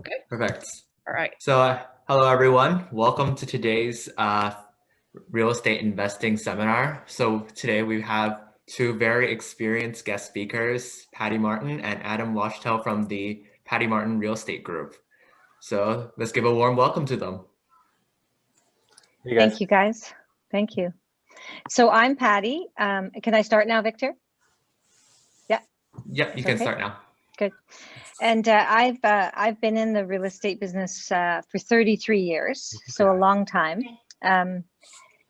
Okay. Perfect. All right. Hello everyone. Welcome to today's real estate investing seminar. So, today we have two very experienced guest speakers, Patty Martin and Adam Wachtel from the Patty Martin Real Estate Group. So, let's give a warm welcome to them. Hey guys. Thank you, guys. Thank you. So I'm Patty. Can I start now, Victor? Yeah. Yep, you can start now. Good. And I've been in the real estate business for 33 years, so a long time.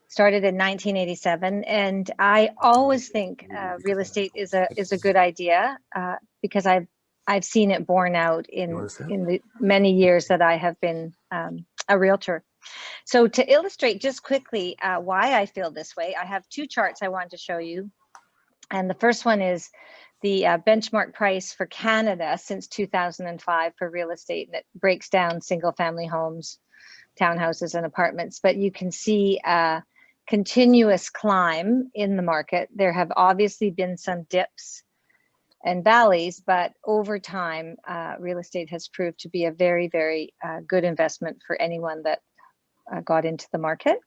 Started in 1987, and I always think real estate is a good idea because I've seen it borne out in the many years that I have been a realtor. So to illustrate just quickly why I feel this way, I have two charts I want to show you. And the first one is the benchmark price for Canada since 2005 for real estate, and it breaks down single family homes, townhouses, and apartments. But you can see a continuous climb in the market. There have obviously been some dips and valleys, but over time, real estate has proved to be a very, very good investment for anyone that got into the market.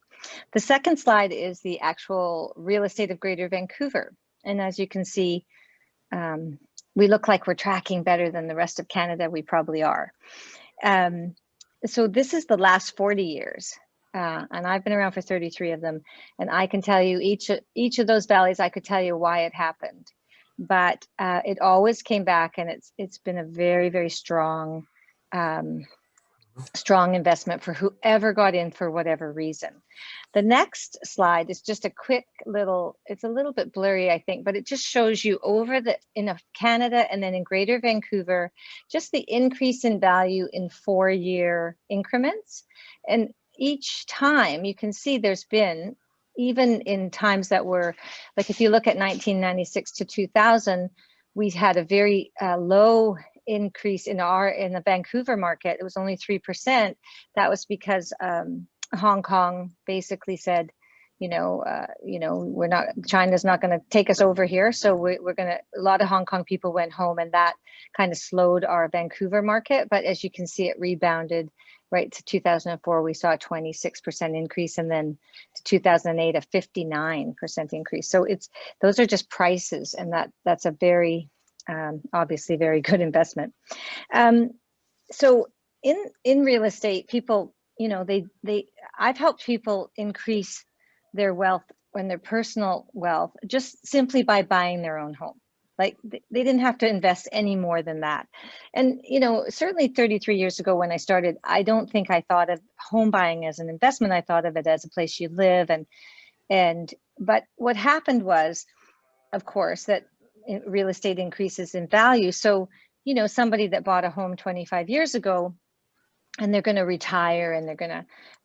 The second slide is the actual real estate of Greater Vancouver. And as you can see, we look like we're tracking better than the rest of Canada. We probably are. So this is the last 40 years. And I've been around for 33 of them. And I can tell you each of those valleys, I could tell you why it happened. But it always came back, and it's been a very, very strong investment for whoever got in for whatever reason. The next slide is just a quick little, it's a little bit blurry, I think, but it just shows you in Canada and then in Greater Vancouver, just the increase in value in 4-year increments. And each time you can see there's been, even in times that were, like if you look at 1996 to 2000, we had a very low increase in the Vancouver market. It was only 3%. That was because Hong Kong basically said, China's not going to take us over here. So a lot of Hong Kong people went home, and that kind of slowed our Vancouver market. But as you can see, it rebounded right to 2004. We saw a 26% increase, and then to 2008, a 59% increase. So those are just prices, and that's a very obviously very good investment. So in real estate, people, I've helped people increase their wealth and their personal wealth just simply by buying their own home. Like they didn't have to invest any more than that. And, certainly 33 years ago when I started, I don't think I thought of home buying as an investment. I thought of it as a place you live. But what happened was, of course, that real estate increases in value. So, somebody that bought a home 25 years ago, and they're going to retire, and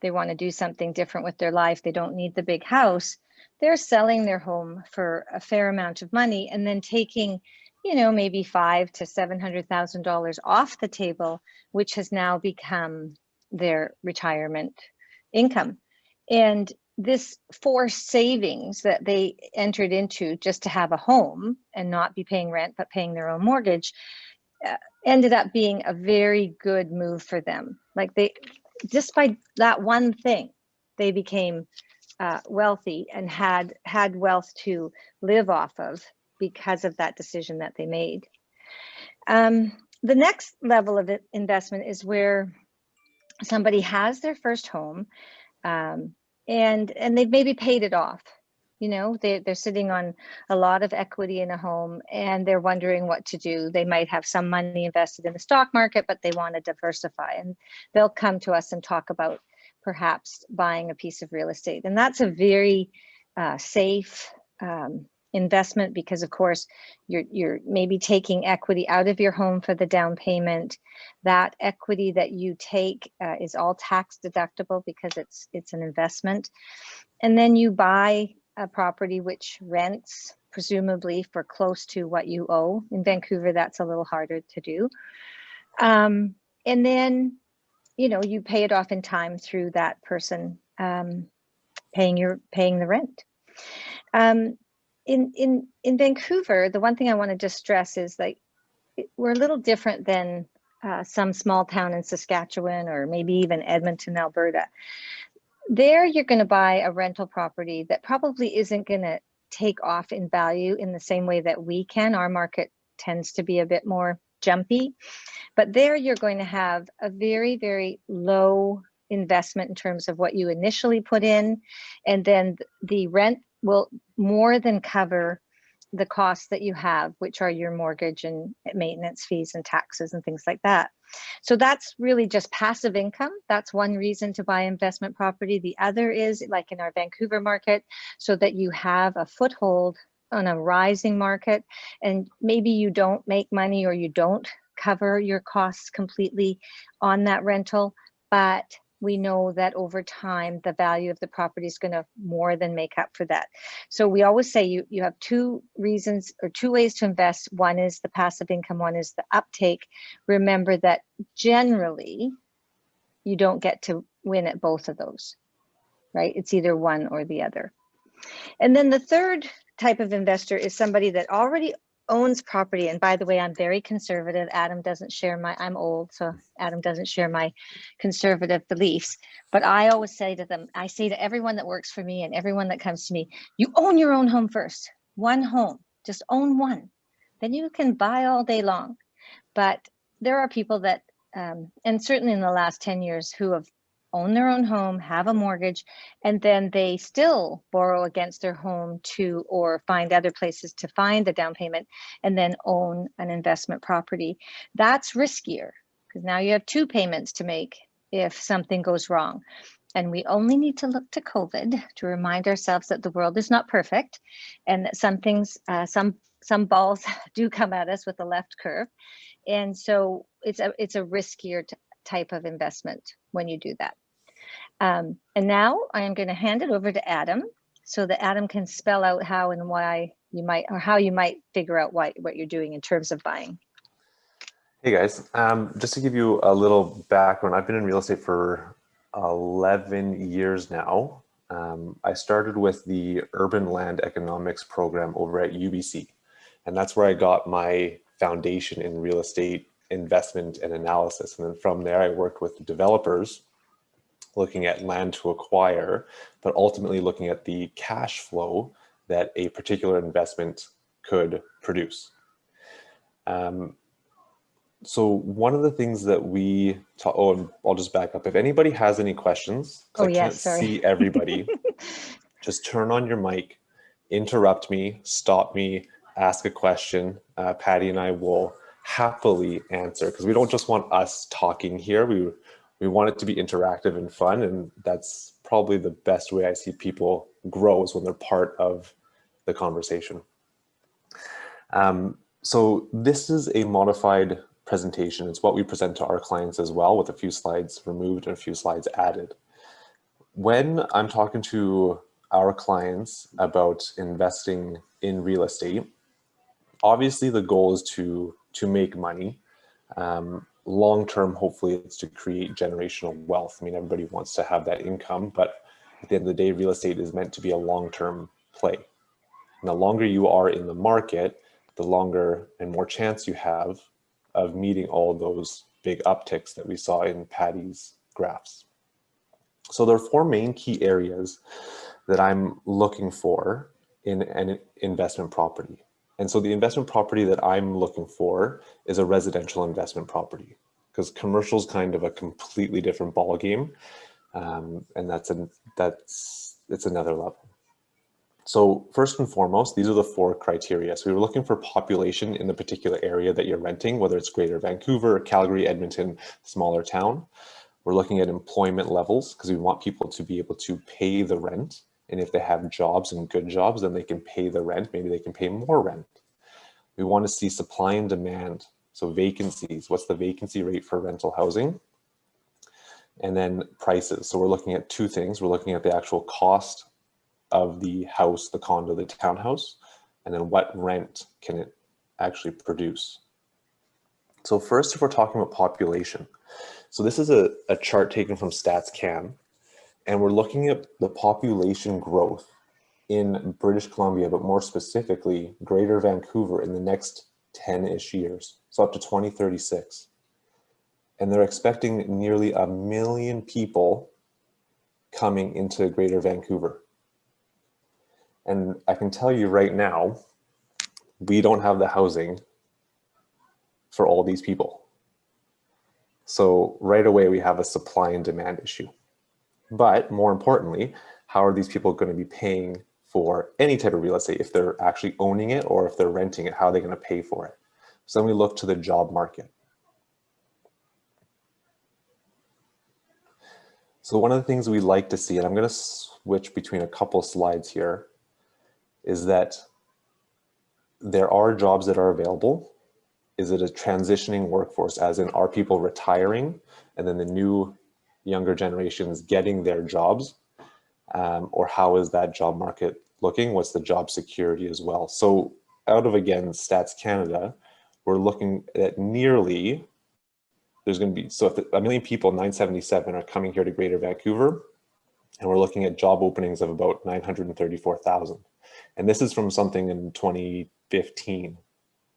they want to do something different with their life. They don't need the big house. They're selling their home for a fair amount of money, and then taking, maybe $500,000 to $700,000 off the table, which has now become their retirement income. And this forced savings that they entered into just to have a home and not be paying rent, but paying their own mortgage, ended up being a very good move for them. Like just by that one thing, they became wealthy and had wealth to live off of because of that decision that they made. The next level of investment is where somebody has their first home, and they've maybe paid it off. They're sitting on a lot of equity in a home, and they're wondering what to do. They might have some money invested in the stock market, but they want to diversify, and they'll come to us and talk about perhaps buying a piece of real estate. And that's a very safe investment, because of course you're maybe taking equity out of your home for the down payment. That equity that you take is all tax deductible because it's an investment. And then you buy a property which rents presumably for close to what you owe. In Vancouver, that's a little harder to do. And then, you pay it off in time through that person paying the rent. In Vancouver, the one thing I want to just stress is we're a little different than some small town in Saskatchewan or maybe even Edmonton, Alberta. There you're going to buy a rental property that probably isn't going to take off in value in the same way that we can. Our market tends to be a bit more jumpy, but there you're going to have a very, very low investment in terms of what you initially put in, and then the rent will more than cover the costs that you have, which are your mortgage and maintenance fees and taxes and things like that. So that's really just passive income. That's one reason to buy investment property. The other is, like in our Vancouver market, so that you have a foothold on a rising market, and maybe you don't make money or you don't cover your costs completely on that rental, but we know that over time, the value of the property is going to more than make up for that. So we always say you have two reasons or two ways to invest. One is the passive income, one is the uptake. Remember that generally you don't get to win at both of those, right? It's either one or the other. And then the third type of investor is somebody that already owns property. And by the way, I'm very conservative. Adam doesn't share my, I'm old, so Adam doesn't share my conservative beliefs. But I always say to them, I say to everyone that works for me and everyone that comes to me, you own your own home first. One home, just own one. Then you can buy all day long. But there are people that, and certainly in the last 10 years, who have own their own home, have a mortgage, and then they still borrow against their home to, or find other places to find a down payment, and then own an investment property. That's riskier because now you have two payments to make if something goes wrong. And we only need to look to COVID to remind ourselves that the world is not perfect and that some things, some balls do come at us with a left curve. And so it's a riskier type of investment when you do that. And now I am going to hand it over to Adam so that Adam can spell out how and why you might, or how you might figure out what you're doing in terms of buying. Hey guys, just to give you a little background, I've been in real estate for 11 years now. I started with the Urban Land Economics program over at UBC, and that's where I got my foundation in real estate investment and analysis. And then from there, I worked with developers looking at land to acquire, but ultimately looking at the cash flow that a particular investment could produce. So one of the things that we talk, oh, and I'll just back up. If anybody has any questions, because I can't see everybody, just turn on your mic, interrupt me, stop me, ask a question. Patty and I will happily answer, because we don't just want us talking here. We want it to be interactive and fun, and that's probably the best way I see people grow is when they're part of the conversation. So this is a modified presentation. It's what we present to our clients as well, with a few slides removed and a few slides added. When I'm talking to our clients about investing in real estate, obviously the goal is to make money. Long-term, hopefully it's to create generational wealth. I mean, everybody wants to have that income, but at the end of the day, real estate is meant to be a long-term play. And the longer you are in the market, the longer and more chance you have of meeting all those big upticks that we saw in Patty's graphs. So there are four main key areas that I'm looking for in an investment property. And so the investment property that I'm looking for is a residential investment property, because commercial is kind of a completely different ballgame, and it's another level. So first and foremost, these are the four criteria. So we were looking for population in the particular area that you're renting, whether it's Greater Vancouver, Calgary, Edmonton, smaller town. We're looking at employment levels, because we want people to be able to pay the rent. And if they have jobs and good jobs, then they can pay the rent. Maybe they can pay more rent. We want to see supply and demand. So vacancies, what's the vacancy rate for rental housing? And then prices. So we're looking at two things. We're looking at the actual cost of the house, the condo, the townhouse, and then what rent can it actually produce. So first, if we're talking about population, so this is a chart taken from StatsCan, and we're looking at the population growth in British Columbia, but more specifically, Greater Vancouver in the next 10-ish years, so up to 2036. And they're expecting nearly 1 million people coming into Greater Vancouver. And I can tell you right now, we don't have the housing for all these people. So right away, we have a supply and demand issue. But more importantly, how are these people going to be paying for any type of real estate? If they're actually owning it or if they're renting it, how are they going to pay for it? So then we look to the job market. So one of the things we like to see, and I'm going to switch between a couple slides here, is that there are jobs that are available. Is it a transitioning workforce, as in are people retiring and then the new younger generations getting their jobs? Or how is that job market looking? What's the job security as well? So out of, again, Stats Canada, we're looking at nearly, there's going to be, so if 1 million people, 977 are coming here to Greater Vancouver, and we're looking at job openings of about 934,000. And this is from something in 2015,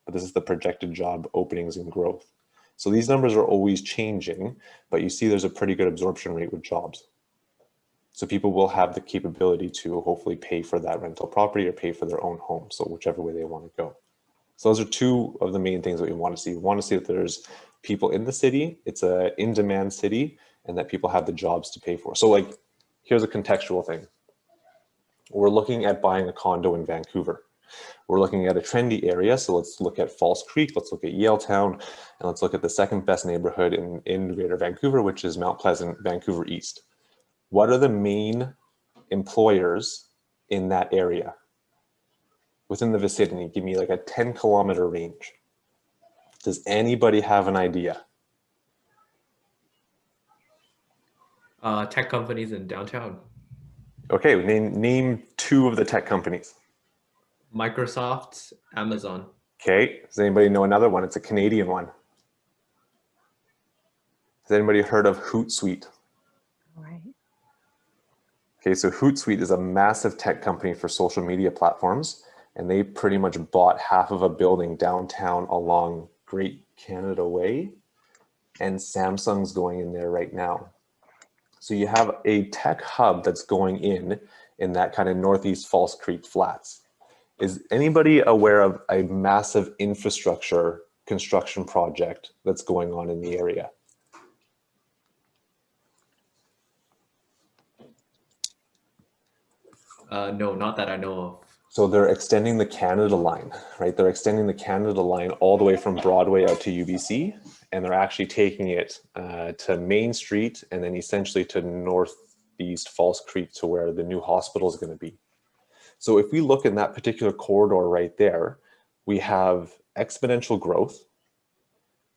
but this is the projected job openings and growth. So these numbers are always changing, but you see there's a pretty good absorption rate with jobs. So people will have the capability to hopefully pay for that rental property or pay for their own home. So whichever way they want to go. So those are two of the main things that we want to see. We want to see that there's people in the city, it's a in-demand city, and that people have the jobs to pay for. So like, here's a contextual thing. We're looking at buying a condo in Vancouver. We're looking at a trendy area. So let's look at False Creek, let's look at Yaletown, and let's look at the second best neighborhood in Greater Vancouver, which is Mount Pleasant, Vancouver East. What are the main employers in that area? Within the vicinity, give me like a 10-kilometer range. Does anybody have an idea? Tech companies in downtown. Okay, name two of the tech companies. Microsoft, Amazon. Okay, does anybody know another one? It's a Canadian one. Has anybody heard of Hootsuite? Right. Okay, so Hootsuite is a massive tech company for social media platforms, and they pretty much bought half of a building downtown along Great Canada Way, and Samsung's going in there right now. So you have a tech hub that's going in that kind of Northeast False Creek Flats. Is anybody aware of a massive infrastructure construction project that's going on in the area? No, not that I know of. So they're extending the Canada line, right? They're extending the Canada line all the way from Broadway out to UBC, and they're actually taking it to Main Street and then essentially to Northeast False Creek to where the new hospital is going to be. So if we look in that particular corridor right there, we have exponential growth.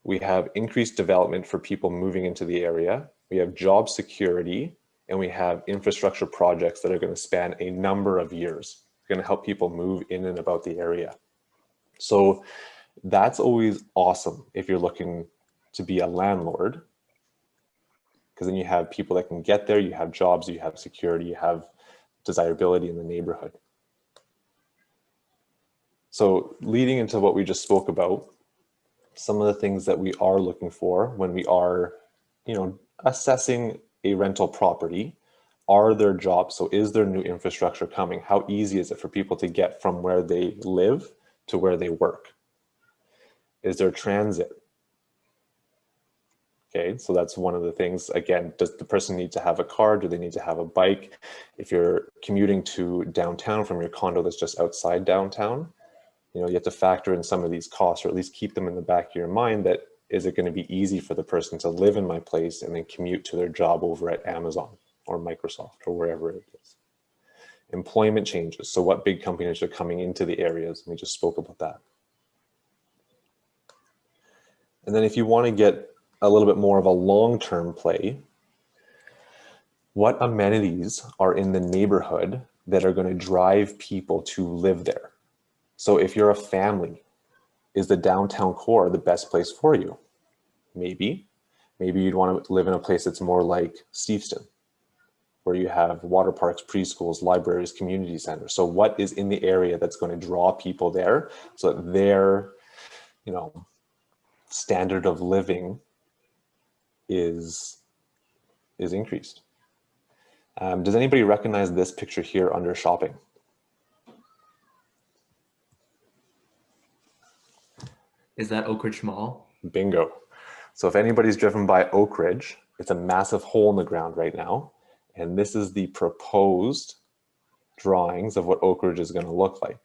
We have increased development for people moving into the area. We have job security, and we have infrastructure projects that are going to span a number of years. It's going to help people move in and about the area. So that's always awesome if you're looking to be a landlord, because then you have people that can get there, you have jobs, you have security, you have desirability in the neighborhood. So leading into what we just spoke about, some of the things that we are looking for when we are, assessing a rental property, are there jobs? So is there new infrastructure coming? How easy is it for people to get from where they live to where they work? Is there transit? Okay, so that's one of the things. Again, does the person need to have a car? Do they need to have a bike? If you're commuting to downtown from your condo that's just outside downtown, you have to factor in some of these costs, or at least keep them in the back of your mind that, is it going to be easy for the person to live in my place and then commute to their job over at Amazon or Microsoft or wherever it is? Employment changes. So what big companies are coming into the areas? We just spoke about that. And then if you want to get a little bit more of a long-term play, what amenities are in the neighborhood that are going to drive people to live there? So if you're a family, is the downtown core the best place for you? Maybe. Maybe you'd want to live in a place that's more like Steveston, where you have water parks, preschools, libraries, community centers. So what is in the area that's going to draw people there so that their, standard of living is increased. Does anybody recognize this picture here under shopping? Is that Oak Ridge Mall? Bingo. So if anybody's driven by Oak Ridge, it's a massive hole in the ground right now. And this is the proposed drawings of what Oak Ridge is going to look like.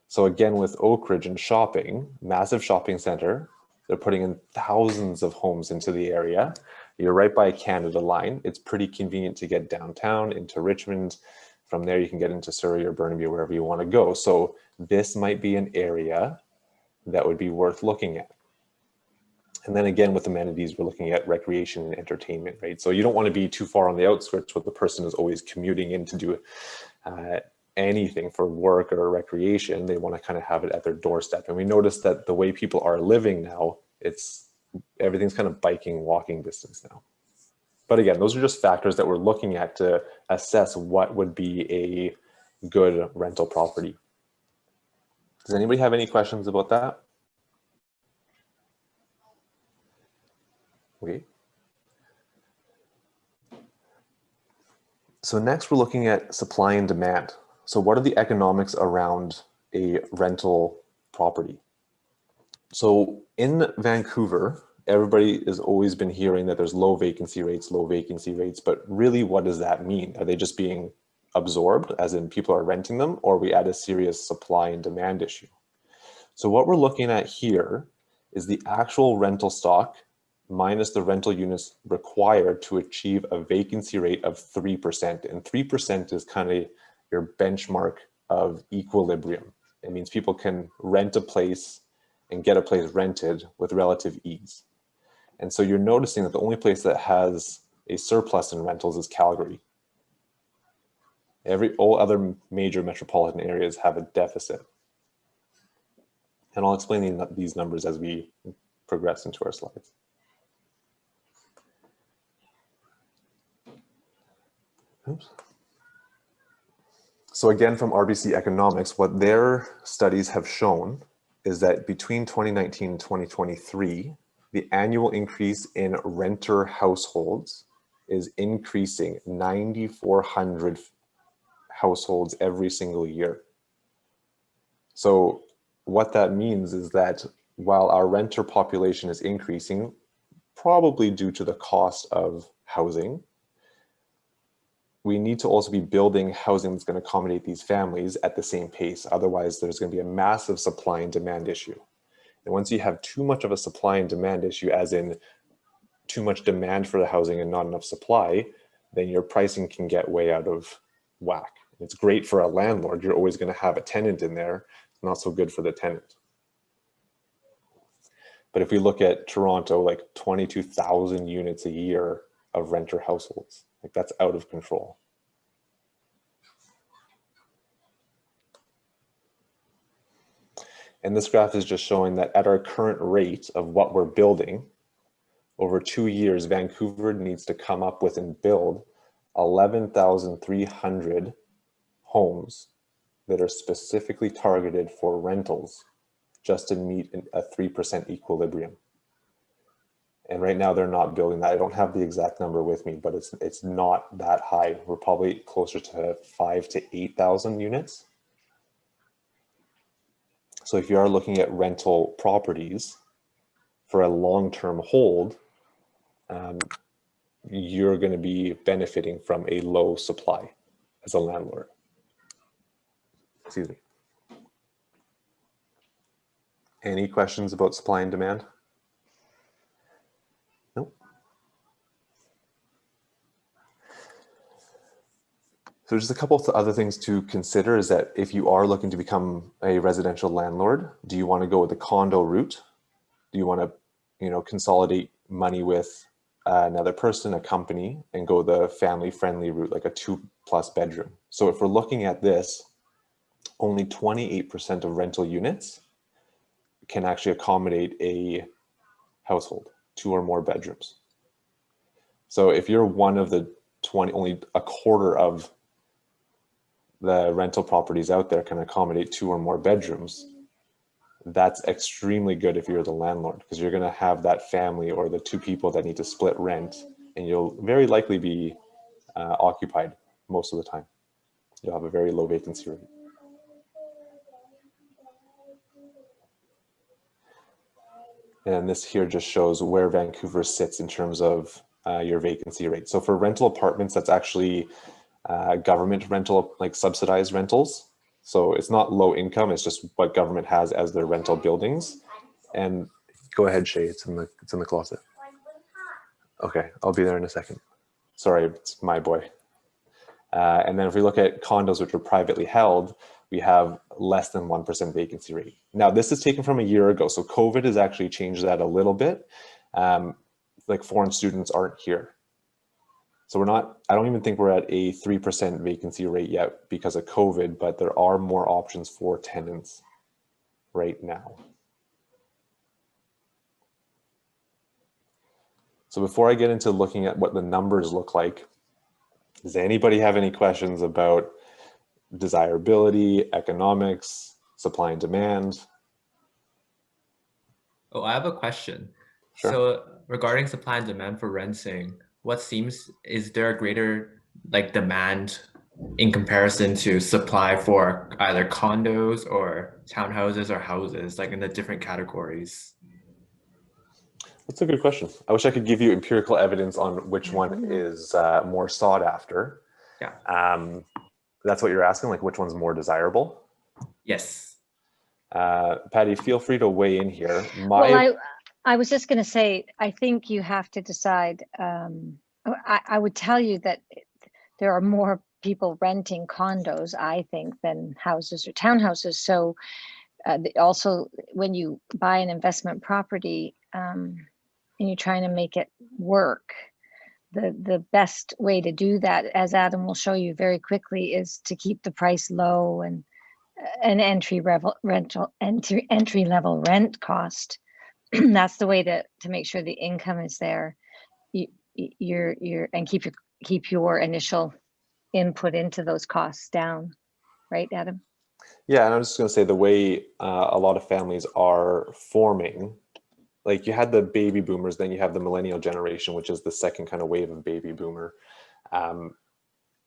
So again, with Oak Ridge and shopping, massive shopping center, they're putting in thousands of homes into the area. You're right by Canada Line. It's pretty convenient to get downtown into Richmond. From there, you can get into Surrey or Burnaby or wherever you want to go. So this might be an area that would be worth looking at. And then again, with amenities, we're looking at recreation and entertainment, right? So you don't want to be too far on the outskirts where the person is always commuting in to do anything for work or recreation. They want to kind of have it at their doorstep. And we notice that the way people are living now, everything's kind of biking, walking distance now. But again, those are just factors that we're looking at to assess what would be a good rental property. Does anybody have any questions about that? Okay. So next we're looking at supply and demand. So what are the economics around a rental property? So in Vancouver, everybody has always been hearing that there's low vacancy rates, but really what does that mean? Are they just being absorbed, as in people are renting them, or are we at a serious supply and demand issue? So what we're looking at here is the actual rental stock minus the rental units required to achieve a vacancy rate of 3%. And 3% is kind of your benchmark of equilibrium. It means people can rent a place and get a place rented with relative ease. And so you're noticing that the only place that has a surplus in rentals is Calgary. All other major metropolitan areas have a deficit. And I'll explain these numbers as we progress into our slides. Oops. So again, from RBC Economics, what their studies have shown is that between 2019 and 2023, the annual increase in renter households is increasing 9,400 households every single year. So what that means is that while our renter population is increasing, probably due to the cost of housing, we need to also be building housing that's going to accommodate these families at the same pace. Otherwise, there's going to be a massive supply and demand issue. And once you have too much of a supply and demand issue, as in too much demand for the housing and not enough supply, then your pricing can get way out of whack. It's great for a landlord. You're always going to have a tenant in there. It's not so good for the tenant. But if we look at Toronto, like 22,000 units a year of renter households, like that's out of control. And this graph is just showing that at our current rate of what we're building, over 2 years, Vancouver needs to come up with and build 11,300 homes that are specifically targeted for rentals just to meet a 3% equilibrium. And right now they're not building that. I don't have the exact number with me, but it's not that high. We're probably closer to 5,000 to 8,000 units. So if you are looking at rental properties for a long-term hold, you're going to be benefiting from a low supply as a landlord. Excuse me. Any questions about supply and demand? Nope. So just a couple of other things to consider is that if you are looking to become a residential landlord, do you want to go with the condo route? Do you want to, consolidate money with another person, a company, and go the family-friendly route, like a 2+ bedroom? So if we're looking at this, only 28% of rental units can actually accommodate a household, 2 or more bedrooms. So if you're one of the 20, only a quarter of the rental properties out there can accommodate 2 or more bedrooms, that's extremely good if you're the landlord, because you're going to have that family or the two people that need to split rent, and you'll very likely be occupied most of the time. You'll have a very low vacancy rate. And this here just shows where Vancouver sits in terms of your vacancy rate. So for rental apartments, that's actually government rental, like subsidized rentals. So it's not low income, it's just what government has as their rental buildings. And go ahead, Shay, it's in the closet. Okay, I'll be there in a second. Sorry, it's my boy. And then if we look at condos which are privately held, we have less than 1% vacancy rate. Now, this is taken from a year ago, so COVID has actually changed that a little bit. Like foreign students aren't here. So I don't even think we're at a 3% vacancy rate yet because of COVID, but there are more options for tenants right now. So before I get into looking at what the numbers look like, does anybody have any questions about desirability, economics, supply and demand? Oh, I have a question. Sure. So regarding supply and demand for renting, is there a greater like demand in comparison to supply for either condos or townhouses or houses, like in the different categories? That's a good question. I wish I could give you empirical evidence on which one is more sought after. Yeah. That's what you're asking, like which one's more desirable? Yes. Patty, feel free to weigh in here. Well, I was just going to say, I think you have to decide. I would tell you that there are more people renting condos, I think, than houses or townhouses. So also, when you buy an investment property and you're trying to make it work, the best way to do that, as Adam will show you very quickly, is to keep the price low and an entry level rent cost. That's the way to make sure the income is there. And keep your initial input into those costs down, right, Adam? Yeah, and I'm just going to say the way a lot of families are forming, like you had the baby boomers, then you have the millennial generation, which is the second kind of wave of baby boomer.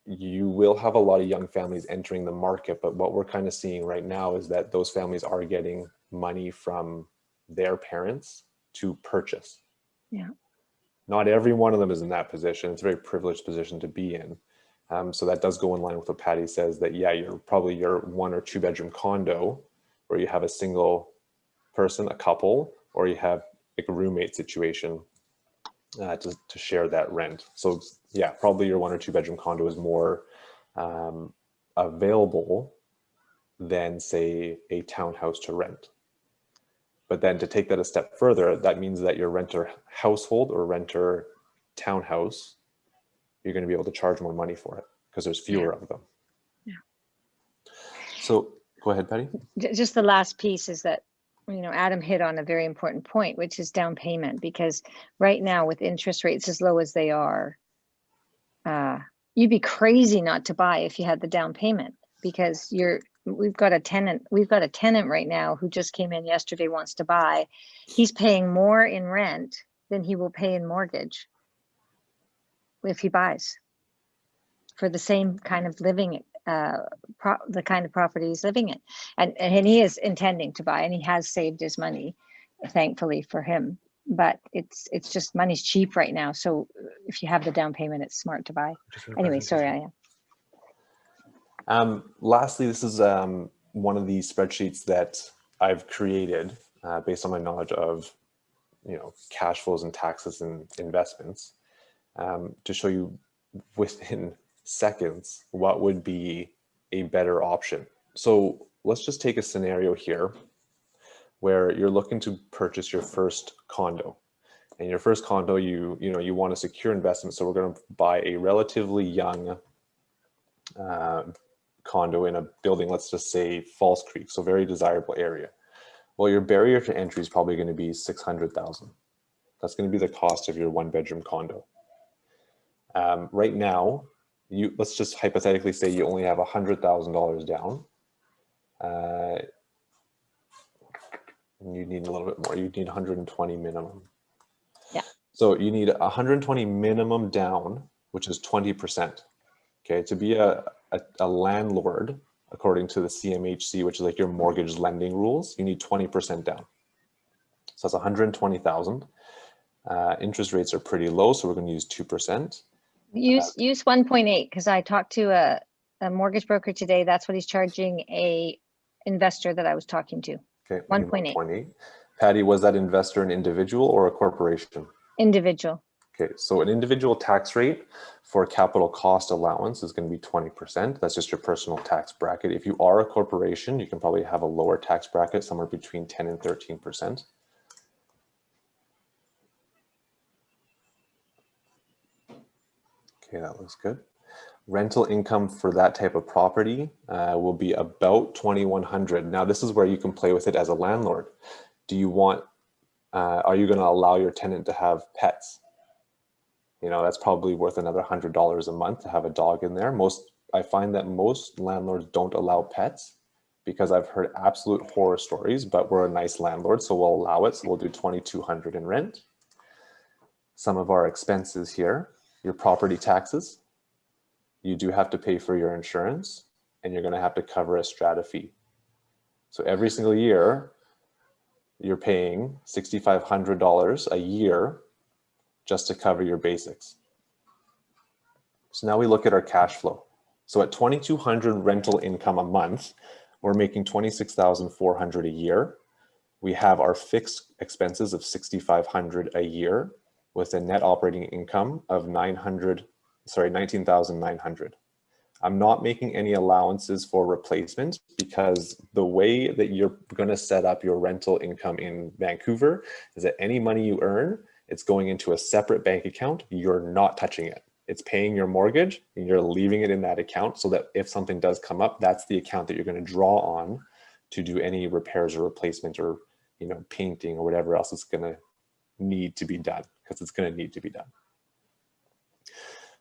You will have a lot of young families entering the market, but what we're kind of seeing right now is that those families are getting money from their parents to purchase. Yeah. Not every one of them is in that position. It's a very privileged position to be in. So that does go in line with what Patty says, that yeah, you're probably your 1 or 2 bedroom condo where you have a single person, a couple, or you have like a roommate situation to share that rent. So yeah, probably your 1 or 2 bedroom condo is more available than say a townhouse to rent. But then to take that a step further, that means that your renter household or renter townhouse, you're going to be able to charge more money for it because there's fewer of them. Yeah. So go ahead, Patty. Just the last piece is that, Adam hit on a very important point, which is down payment, because right now with interest rates as low as they are, you'd be crazy not to buy if you had the down payment, because we've got a tenant right now who just came in yesterday, wants to buy. He's paying more in rent than he will pay in mortgage if he buys for the same kind of living, the kind of property he's living in. And he is intending to buy, and he has saved his money, thankfully for him. But it's just money's cheap right now. So if you have the down payment, it's smart to buy. Anyway, sorry, I am. Lastly, this is one of the spreadsheets that I've created based on my knowledge of cash flows and taxes and investments to show you within seconds what would be a better option. So let's just take a scenario here where you're looking to purchase your first condo. And your first condo, you want a secure investment, so we're going to buy a relatively young condo in a building, let's just say Falls Creek, so very desirable area. Well, your barrier to entry is probably going to be $600,000. That's going to be the cost of your 1 bedroom condo. Right now, let's just hypothetically say you only have $100,000 down. And you need a little bit more. You need 120 minimum. Yeah. So you need 120 minimum down, which is 20%. Okay, to be a landlord, according to the CMHC, which is like your mortgage lending rules, you need 20% down. So that's 120,000. Interest rates are pretty low, so we're going to use 2%. Use 1.8 because I talked to a mortgage broker today. That's what he's charging a investor that I was talking to. Okay, 1.8. Patty, was that investor an individual or a corporation? Individual. Okay, so an individual tax rate for capital cost allowance is going to be 20%. That's just your personal tax bracket. If you are a corporation, you can probably have a lower tax bracket, somewhere between 10 and 13%. Okay, that looks good. Rental income for that type of property will be about $2,100. Now, this is where you can play with it as a landlord. Do you want, are you going to allow your tenant to have pets? You know, that's probably worth another $100 a month to have a dog in there. I find that most landlords don't allow pets because I've heard absolute horror stories, but we're a nice landlord, so we'll allow it. So we'll do $2,200 in rent. Some of our expenses here, your property taxes. You do have to pay for your insurance, and you're going to have to cover a strata fee. So every single year, you're paying $6,500 a year just to cover your basics. So now we look at our cash flow. So at $2,200 rental income a month, we're making $26,400 a year. We have our fixed expenses of $6,500 a year with a net operating income of $19,900. I'm not making any allowances for replacement because the way that you're going to set up your rental income in Vancouver is that any money you earn, it's going into a separate bank account. You're not touching it. It's paying your mortgage and you're leaving it in that account so that if something does come up, that's the account that you're going to draw on to do any repairs or replacement or, you know, painting or whatever else is going to need to be done, because it's going to need to be done.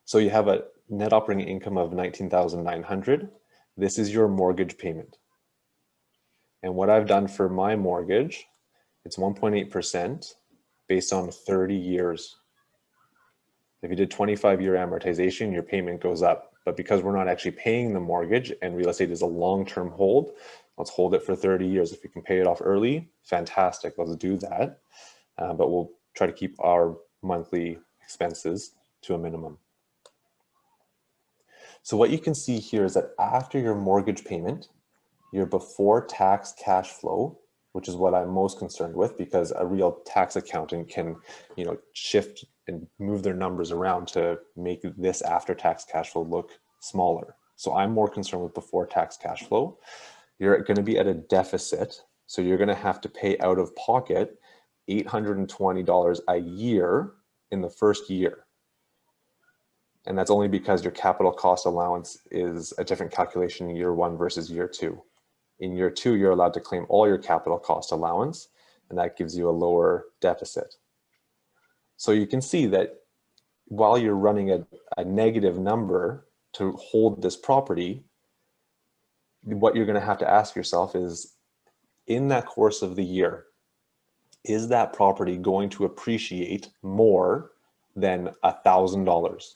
So you have a net operating income of $19,900. This is your mortgage payment. And what I've done for my mortgage, it's 1.8% based on 30 years. If you did 25-year amortization, your payment goes up. But because we're not actually paying the mortgage and real estate is a long-term hold, let's hold it for 30 years. If you can pay it off early, fantastic, let's do that. But we'll try to keep our monthly expenses to a minimum. So what you can see here is that after your mortgage payment, your before tax cash flow, which is what I'm most concerned with, because a real tax accountant can, you know, shift and move their numbers around to make this after tax cash flow look smaller. So I'm more concerned with before tax cash flow. You're going to be at a deficit. So you're going to have to pay out of pocket $820 a year in the first year. And that's only because your capital cost allowance is a different calculation in year one versus year two. In year two, you're allowed to claim all your capital cost allowance, and that gives you a lower deficit. So you can see that while you're running a negative number to hold this property, what you're going to have to ask yourself is, in that course of the year, is that property going to appreciate more than $1,000?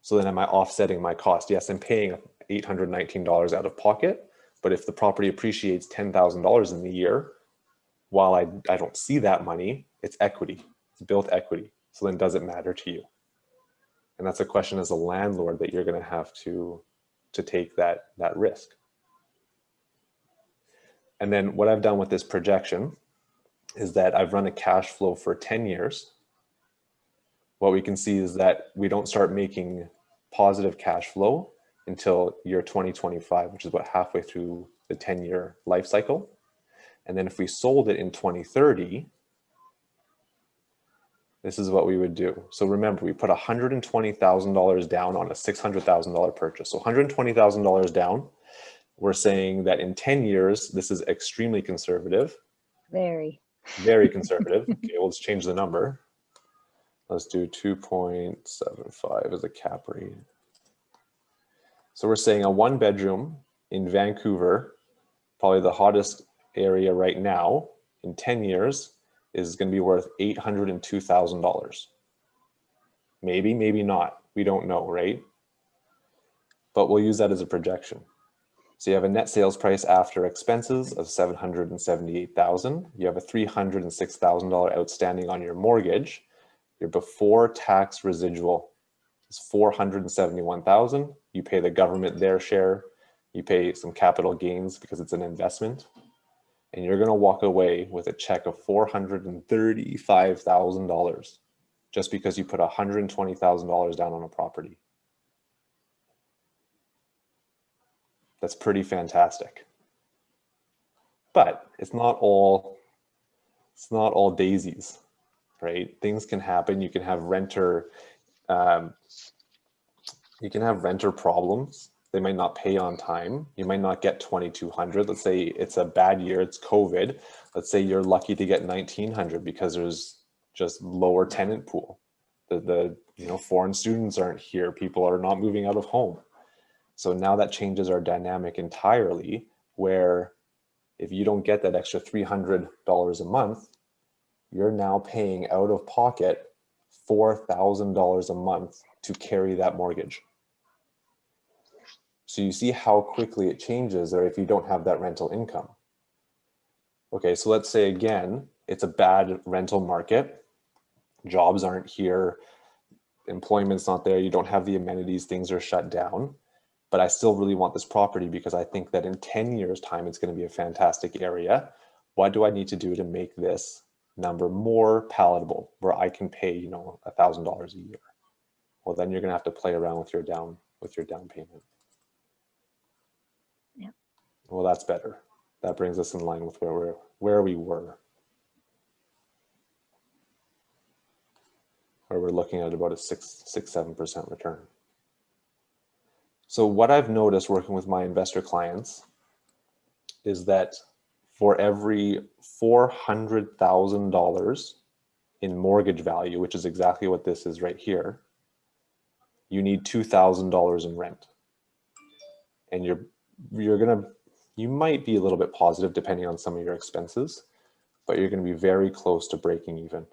So then am I offsetting my cost? Yes, I'm paying $819 out of pocket, but if the property appreciates $10,000 in the year, while I don't see that money, it's equity, it's built equity. So then does it matter to you? And that's a question as a landlord that you're going to have to take that risk. And then what I've done with this projection is that I've run a cash flow for 10 years. What we can see is that we don't start making positive cash flow until year 2025, which is about halfway through the 10-year life cycle. And then if we sold it in 2030, this is what we would do. So remember, we put $120,000 down on a $600,000 purchase. So $120,000 down. We're saying that in 10 years, this is extremely conservative. Very. Very conservative. Okay, well, let's change the number. Let's do 2.75 as a cap rate. So we're saying a 1-bedroom in Vancouver, probably the hottest area right now in 10 years is going to be worth $802,000. Maybe, maybe not. We don't know, right? But we'll use that as a projection. So you have a net sales price after expenses of $778,000. You have a $306,000 outstanding on your mortgage. Your before tax residual is $471,000. You pay the government their share. You pay some capital gains because it's an investment. And you're going to walk away with a check of $435,000 just because you put $120,000 down on a property. That's pretty fantastic. But it's not all daisies, right? Things can happen. You can have renter problems. They might not pay on time. You might not get 2,200. Let's say it's a bad year, it's COVID. Let's say you're lucky to get 1,900 because there's just lower tenant pool. The foreign students aren't here. People are not moving out of home. So now that changes our dynamic entirely, where if you don't get that extra $300 a month, you're now paying out of pocket $4,000 a month to carry that mortgage. So you see how quickly it changes or if you don't have that rental income. Okay, so let's say again, it's a bad rental market. Jobs aren't here, employment's not there, you don't have the amenities, things are shut down. But I still really want this property because I think that in 10 years time, it's going to be a fantastic area. What do I need to do to make this number more palatable where I can pay, $1,000 a year? Well, then you're going to have to play around with your down payment. Yeah. Well, that's better. That brings us in line with where we were. Where we're looking at about a 7% return. So what I've noticed working with my investor clients is that for every $400,000 in mortgage value, which is exactly what this is right here, you need $2,000 in rent. And you might be a little bit positive depending on some of your expenses, but you're going to be very close to breaking even.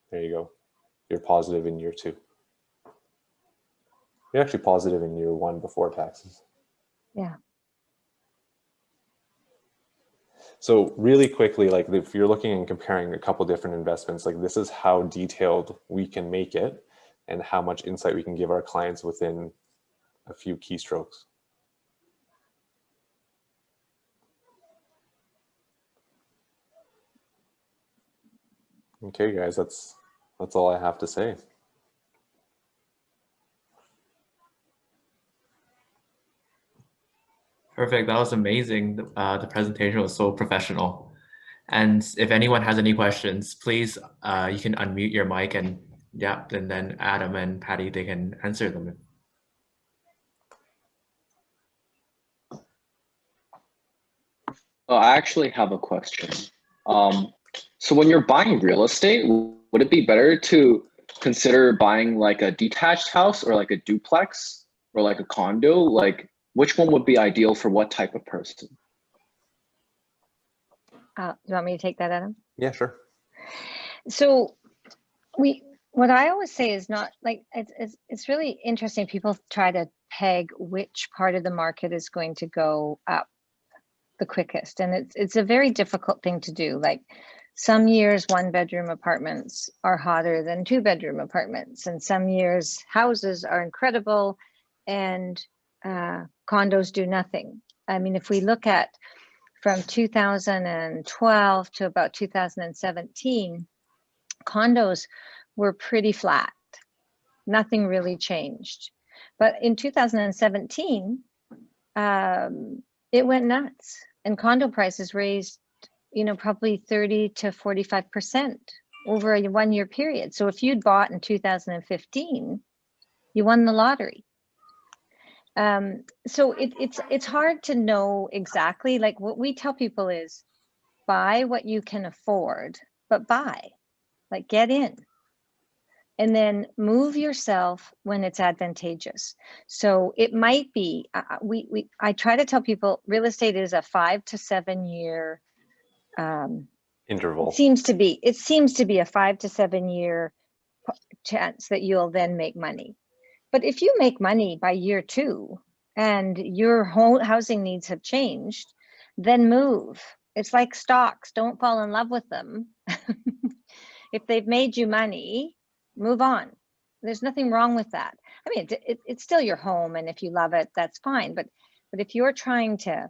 There you go. You're positive in year 2. You're actually positive in year 1 before taxes. Yeah. So really quickly, like if you're looking and comparing a couple different investments, like this is how detailed we can make it and how much insight we can give our clients within a few keystrokes. Okay, guys, that's all I have to say. Perfect. That was amazing. The presentation was so professional. And if anyone has any questions, please, you can unmute your mic and then Adam and Patti, they can answer them. Oh, I actually have a question. So when you're buying real estate, would it be better to consider buying like a detached house or like a duplex or like a condo? Like which one would be ideal for what type of person? Do you want me to take that, Adam? Yeah, sure. So what I always say is not like, it's really interesting. People try to peg which part of the market is going to go up the quickest. And it's a very difficult thing to do. Like some years, 1-bedroom apartments are hotter than 2-bedroom apartments. And some years houses are incredible and condos do nothing. I mean, if we look at from 2012 to about 2017, condos were pretty flat. Nothing really changed. But in 2017, it went nuts and condo prices raised, probably 30 to 45% over a 1-year period. So if you'd bought in 2015, you won the lottery. So it's hard to know exactly. Like what we tell people is buy what you can afford, but buy, like get in. And then move yourself when it's advantageous. So it might be, I try to tell people real estate is a 5 to 7 year Interval. It seems to be a 5 to 7 year chance that you'll then make money. But if you make money by year 2 and your whole housing needs have changed, then move. It's like stocks. Don't fall in love with them. If they've made you money, move on. There's nothing wrong with that. I mean, it's still your home, and if you love it, that's fine. But if you're trying to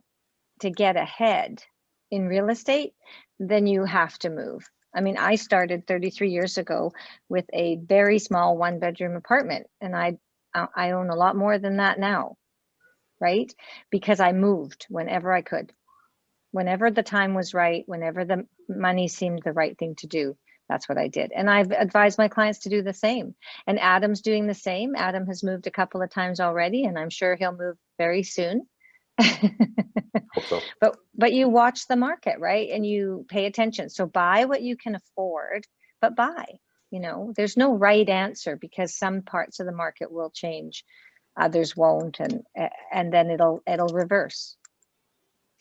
get ahead in real estate, then you have to move. I mean, I started 33 years ago with a very small 1-bedroom apartment, and I own a lot more than that now, right? Because I moved whenever I could, whenever the time was right, whenever the money seemed the right thing to do. That's what I did. And I've advised my clients to do the same. And Adam's doing the same. Adam has moved a couple of times already, and I'm sure he'll move very soon. Hope so. But you watch the market, right? And you pay attention. So buy what you can afford, but buy. You know, there's no right answer, because some parts of the market will change, others won't, and then it'll reverse.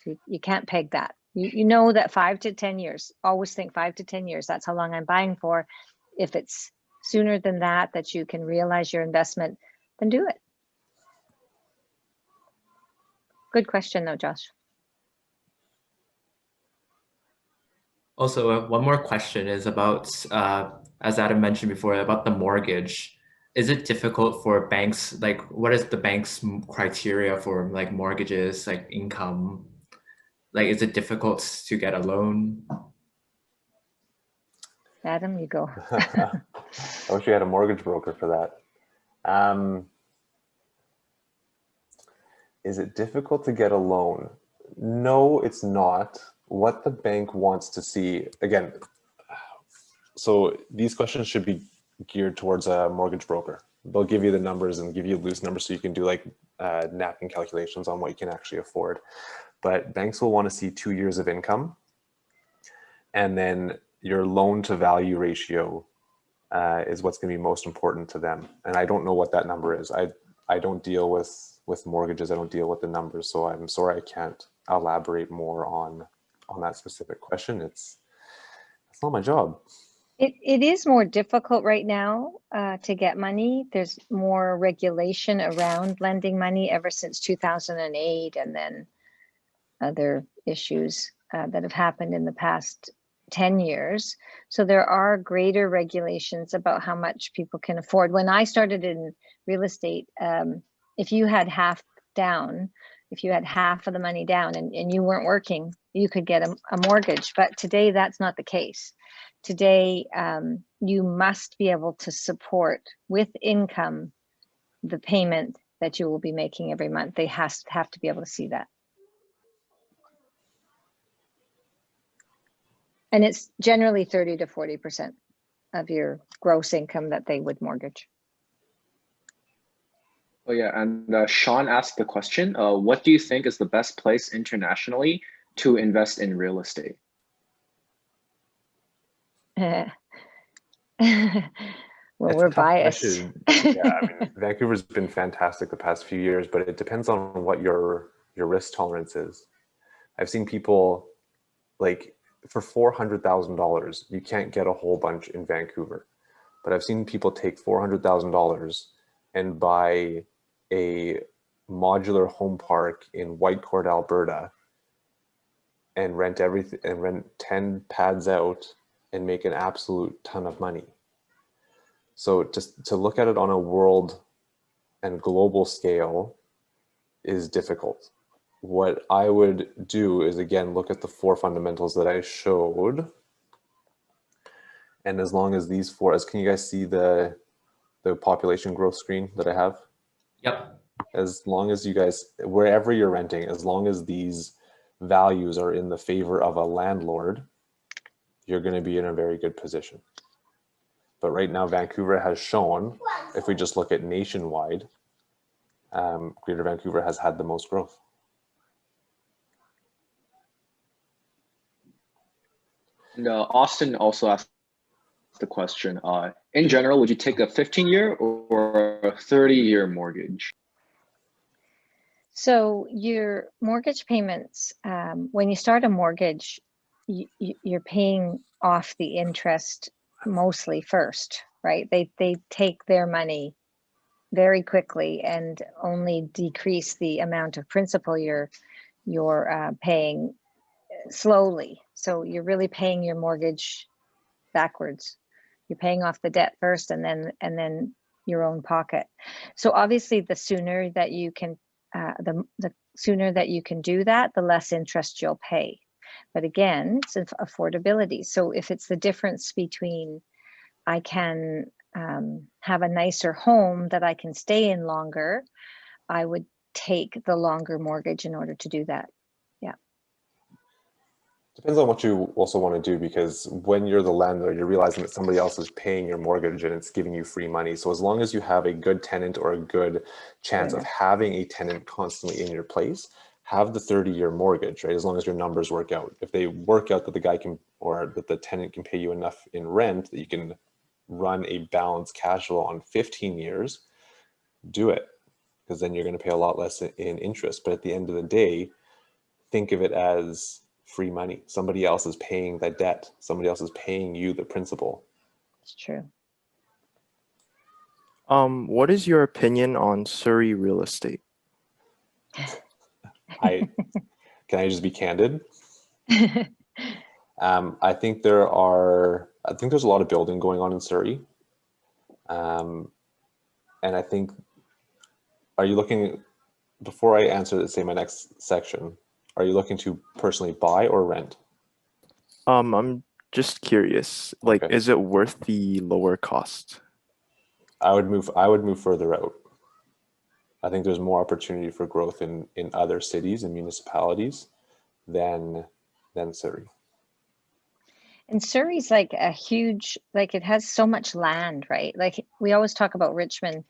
So you can't peg that. You know that 5 to 10 years. Always think 5 to 10 years. That's how long I'm buying for. If it's sooner than that you can realize your investment, then do it. Good question though, Josh. Also, one more question is about, as Adam mentioned before, about the mortgage. Is it difficult for banks? Like, what is the bank's criteria for like mortgages, like income? Like, is it difficult to get a loan? Adam, you go. I wish we had a mortgage broker for that. Is it difficult to get a loan? No, it's not. What the bank wants to see, again, so these questions should be geared towards a mortgage broker. They'll give you the numbers and give you loose numbers so you can do like napkin calculations on what you can actually afford. But banks will want to see 2 years of income, and then your loan to value ratio is what's going to be most important to them. And I don't know what that number is. I don't deal with mortgages. I don't deal with the numbers. So I'm sorry, I can't elaborate more on that specific question. It's not my job. It is more difficult right now to get money. There's more regulation around lending money ever since 2008, and then other issues that have happened in the past 10 years. So there are greater regulations about how much people can afford. When I started in real estate, if you had half down, if you had half of the money down and you weren't working, you could get a mortgage. But today that's not the case. Today, you must be able to support with income the payment that you will be making every month. They have to be able to see that. And it's generally 30 to 40% of your gross income that they would mortgage. Oh yeah, and Sean asked the question, what do you think is the best place internationally to invest in real estate? Well, we're biased. Yeah, I mean, Vancouver's been fantastic the past few years, but it depends on what your risk tolerance is. I've seen people, like, for $400,000, you can't get a whole bunch in Vancouver. But I've seen people take $400,000 and buy a modular home park in Whitecourt, Alberta, and rent everything and rent 10 pads out and make an absolute ton of money. So just to look at it on a world and global scale is difficult. What I would do is, again, look at the 4 fundamentals that I showed. And as long as these 4, can you guys see the population growth screen that I have? Yep. As long as you guys, wherever you're renting, as long as these values are in the favor of a landlord, you're going to be in a very good position. But right now, Vancouver has shown, if we just look at nationwide, Greater Vancouver has had the most growth. No, Austin also asked the question, in general, would you take a 15-year or a 30-year mortgage? So your mortgage payments, when you start a mortgage, you're paying off the interest mostly first, right? They take their money very quickly and only decrease the amount of principal you're paying slowly. So you're really paying your mortgage backwards. You're paying off the debt first and then your own pocket. So obviously the sooner that you can the sooner that you can do that, the less interest you'll pay. But again, it's affordability. So if it's the difference between I can have a nicer home that I can stay in longer, I would take the longer mortgage in order to do that. Yeah. Depends on what you also want to do, because when you're the landlord, you're realizing that somebody else is paying your mortgage and it's giving you free money. So as long as you have a good tenant or a good chance of having a tenant constantly in your place, have the 30-year mortgage, right? As long as your numbers work out. If they work out that the guy can, or that the tenant can pay you enough in rent that you can run a balanced cash flow on 15 years, do it, because then you're going to pay a lot less in interest. But at the end of the day, think of it as free money. Somebody else is paying that debt. Somebody else is paying you the principal. It's true. What is your opinion on Surrey real estate? Can I just be candid? I think there's a lot of building going on in Surrey. And I think, are you looking, before I answer, say my next section, are you looking to personally buy or rent? I'm just curious, like, Okay. is it worth the lower cost? I would move further out. I think there's more opportunity for growth in other cities and municipalities than Surrey. And Surrey's like a huge, like it has so much land, right? Like we always talk about Richmond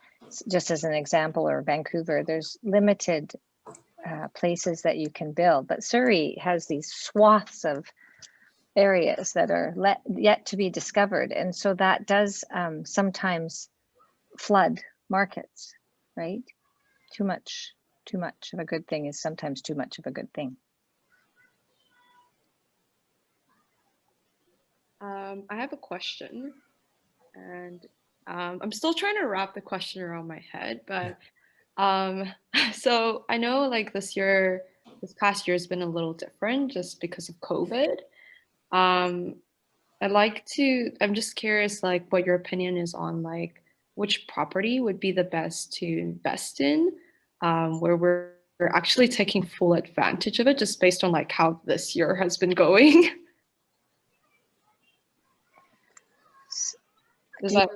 just as an example, or Vancouver. There's limited places that you can build, but Surrey has these swaths of areas that are yet to be discovered. And so that does sometimes flood markets, right? Too much of a good thing is sometimes too much of a good thing. I have a question, and I'm still trying to wrap the question around my head, but so I know like this past year has been a little different just because of COVID. I'm just curious, like, what your opinion is on like which property would be the best to invest in, where we're actually taking full advantage of it, just based on like how this year has been going. Is that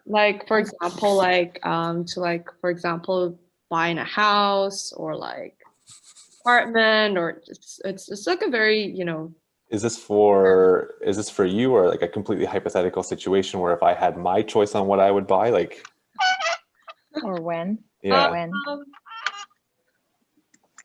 like, for example, like for example, buying a house or like apartment, or it's like a very, Is this for you, or like a completely hypothetical situation where if I had my choice on what I would buy, like, or when? yeah, When?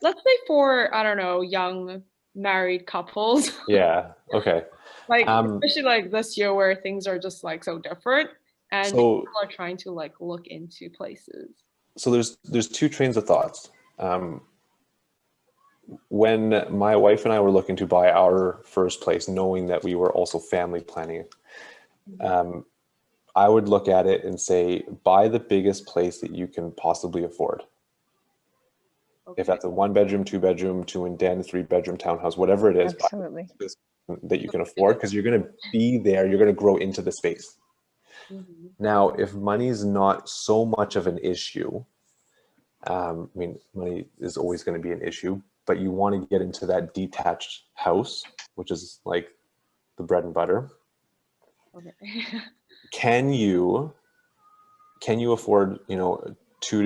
Let's say for, I don't know, young married couples. yeah, okay. Like especially like this year where things are just like so different, and So- people are trying to like look into places. So there's two trains of thoughts. When my wife and I were looking to buy our first place, knowing that we were also family planning, I would look at it and say, buy the biggest place that you can possibly afford. Okay. If that's a 1-bedroom, 2-bedroom, 2 and den, 3-bedroom townhouse, whatever it is, buy Absolutely. that you can afford, because you're going to be there, you're going to grow into the space. Mhm. Now, if money is not so much of an issue, I mean, money is always going to be an issue, but you want to get into that detached house, which is like the bread and butter. Okay. Can you afford, 2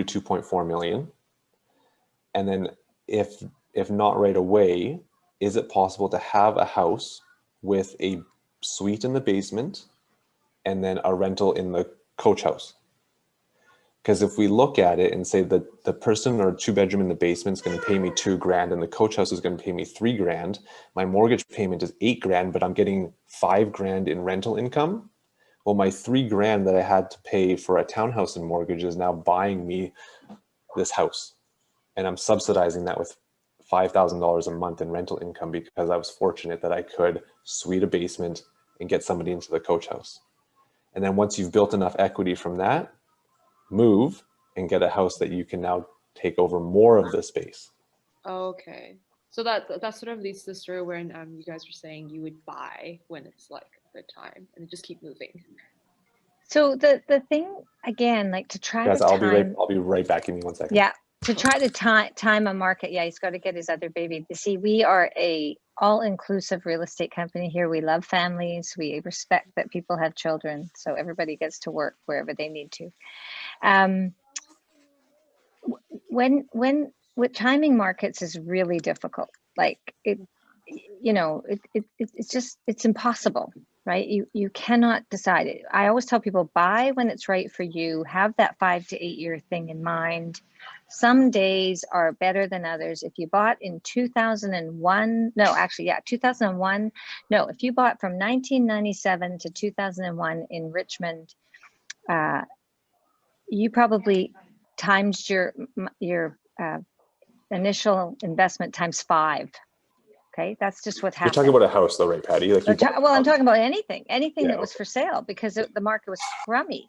to 2.4 million? And then if not right away, is it possible to have a house with a suite in the basement and then a rental in the coach house? Because if we look at it and say that the person or 2-bedroom in the basement is going to pay me $2,000 and the coach house is going to pay me $3,000, my mortgage payment is $8,000, but I'm getting $5,000 in rental income. Well, my $3,000 that I had to pay for a townhouse and mortgage is now buying me this house, and I'm subsidizing that with $5,000 a month in rental income because I was fortunate that I could suite a basement and get somebody into the coach house. And then once you've built enough equity from that, move and get a house that you can now take over more of the space. Okay. So that sort of leads to the story when you guys were saying you would buy when it's like a good time and just keep moving. So the thing again, like to try Guys, to time. I'll be right back. Give me 1 second. Yeah, to try to time a market. Yeah, he's got to get his other baby. You see, we are a all-inclusive real estate company here. We love families. We respect that people have children, so everybody gets to work wherever they need to. When with timing markets is really difficult. Like it's impossible, right? You cannot decide it. I always tell people, buy when it's right for you. Have that 5 to 8 year thing in mind. Some days are better than others. If you bought in 2001, no, actually, yeah, 2001. No, if you bought from 1997 to 2001 in Richmond, you probably times your initial investment times 5. Okay, that's just what You're happened. talking about a house though, right, Patty? Like Well, I'm talking about anything Yeah, that was for sale because the market was scrummy.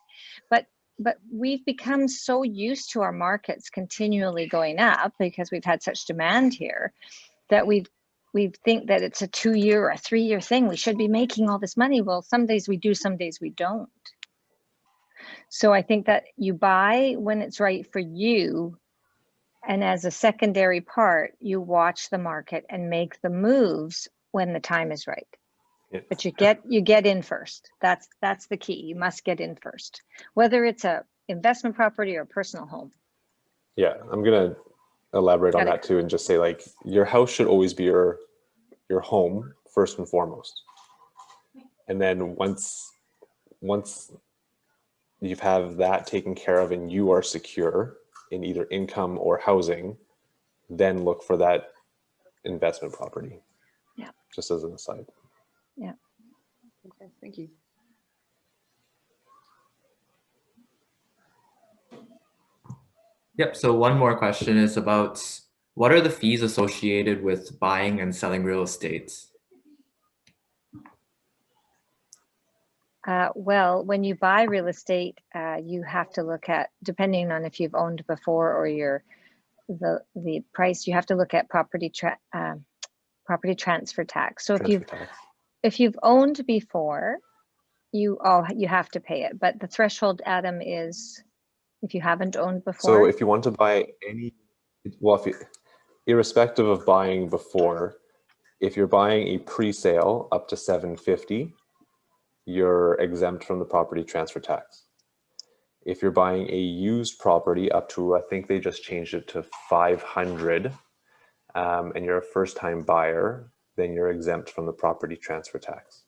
But we've become so used to our markets continually going up because we've had such demand here that we think that it's a 2 year or a 3 year thing. We should be making all this money. Well, some days we do, some days we don't. So I think that you buy when it's right for you. And as a secondary part, you watch the market and make the moves when the time is right. Yeah. But you get in first. That's the key. You must get in first, whether it's a investment property or a personal home. Yeah, I'm gonna elaborate on that too, and just say like your house should always be your home first and foremost. And then once you have that taken care of and you are secure in either income or housing, then look for that investment property. Yeah. Just as an aside. Yeah. Okay, thank you. Yep. So one more question is about what are the fees associated with buying and selling real estate? Well, when you buy real estate, you have to look at, depending on if you've owned before or the price, you have to look at property transfer tax. So if you've owned before, you have to pay it. But the threshold, Adam, is if you haven't owned before. So if you want to buy irrespective of buying before, if you're buying a pre-sale up to $750, you're exempt from the property transfer tax. If you're buying a used property up to, I think they just changed it to 500, and you're a first-time buyer, then you're exempt from the property transfer tax.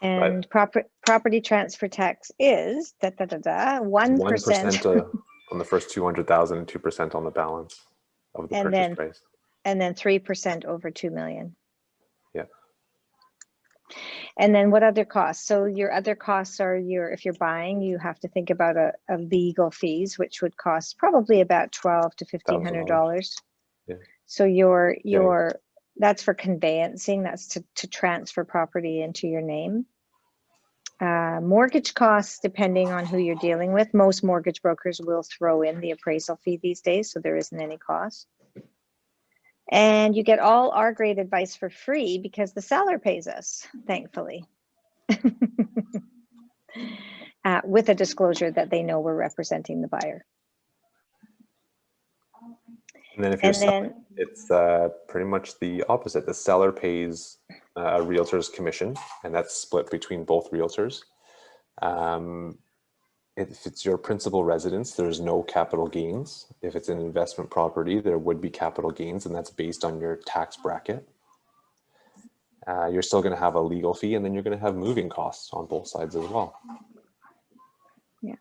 And property transfer tax is 1% on the first 200,000 and 2% on the balance of the purchase price. And then 3% over 2 million. Yeah. And then what other costs? So your other costs are if you're buying, you have to think about a legal fees, which would cost probably about $1,200 to $1,500. Yeah. So that's for conveyancing. That's to transfer property into your name. Mortgage costs, depending on who you're dealing with. Most mortgage brokers will throw in the appraisal fee these days, so there isn't any cost. And you get all our great advice for free because the seller pays us, thankfully. With a disclosure that they know we're representing the buyer. And then if you're selling, it's pretty much the opposite. The seller pays a realtor's commission, and that's split between both realtors. If it's your principal residence, there's no capital gains. If it's an investment property, there would be capital gains, and that's based on your tax bracket. You're still going to have a legal fee, and then you're going to have moving costs on both sides as well. Yeah.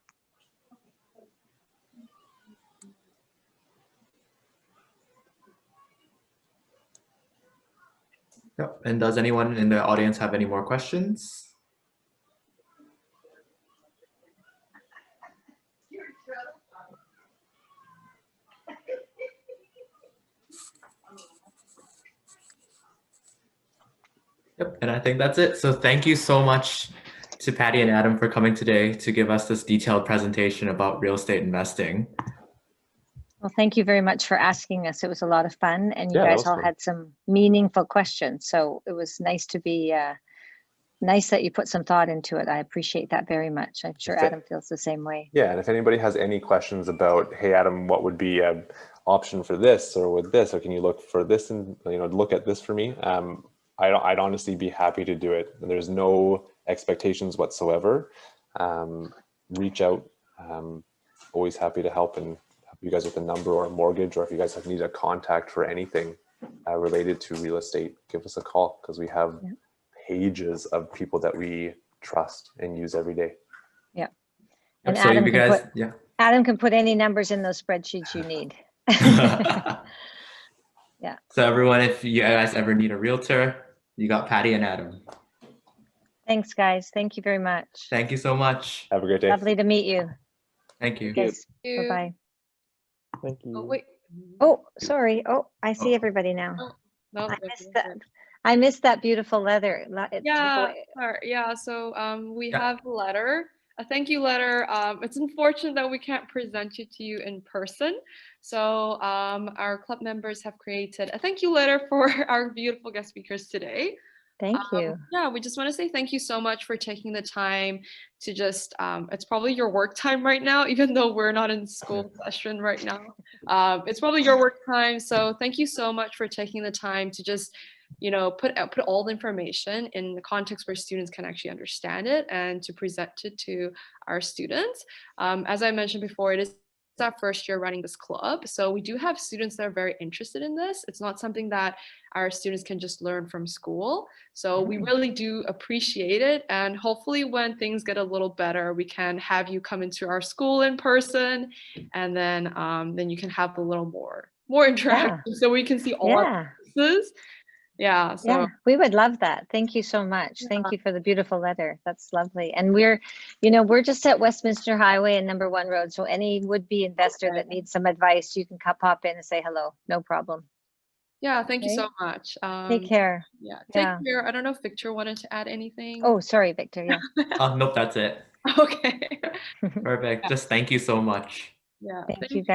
Yep. And does anyone in the audience have any more questions? Yep, and I think that's it. So thank you so much to Patti and Adam for coming today to give us this detailed presentation about real estate investing. Well, thank you very much for asking us. It was a lot of fun, and you Yeah, that guys was all fun. had some meaningful questions. So it was nice to be, nice that you put some thought into it. I appreciate that very much. I'm sure If it- Adam feels the same way. Yeah, and if anybody has any questions about, hey, Adam, what would be an option for this or with this, or can you look for this and look at this for me? I'd honestly be happy to do it. There's no expectations whatsoever. Reach out. Always happy to help and help you guys with a number or a mortgage, or if you guys need a contact for anything related to real estate, give us a call because we have pages of people that we trust and use every day. Yeah. Yep, And so Adam you can guys, put, yeah. Adam can put any numbers in those spreadsheets you need. Yeah. So everyone, if you guys ever need a realtor, you got Patti and Adam. Thanks, guys. Thank you very much. Thank you so much. Have a great day. Lovely to meet you. Thank you. Yes. you. Bye-bye. Thank you. Oh, wait. Oh, sorry. Oh, I see Oh. everybody now. Oh, no, I that's missed okay. that. I missed that beautiful leather. It took Yeah, away- sorry. Yeah, so we Yeah. have a letter, a thank you letter. It's unfortunate that we can't present it to you in person. So our club members have created a thank you letter for our beautiful guest speakers today. Thank you. Yeah, we just want to say thank you so much for taking the time to just, it's probably your work time right now, even though we're not in school session right now. It's probably your work time. So thank you so much for taking the time to just, put all the information in the context where students can actually understand it and to present it to our students. As I mentioned before, it is our first year running this club. So we do have students that are very interested in this. It's not something that our students can just learn from school. So we really do appreciate it. And hopefully when things get a little better, we can have you come into our school in person, and then you can have a little more interaction so we can see all our faces. Yeah. So Yeah, we would love that. Thank you so much. Thank you for the beautiful letter. That's lovely. And we're just at Westminster Highway and number 1 Road. So any would-be investor that needs some advice, you can pop in and say hello. No problem. yeah, thank you Okay. so much. Take care. Yeah, take Yeah. care. I don't know if Victor wanted to add anything. Oh, sorry, Victor. Yeah. Nope, that's it. Okay. Perfect. Just thank you so much. Yeah. Thank Thank you, you. guys.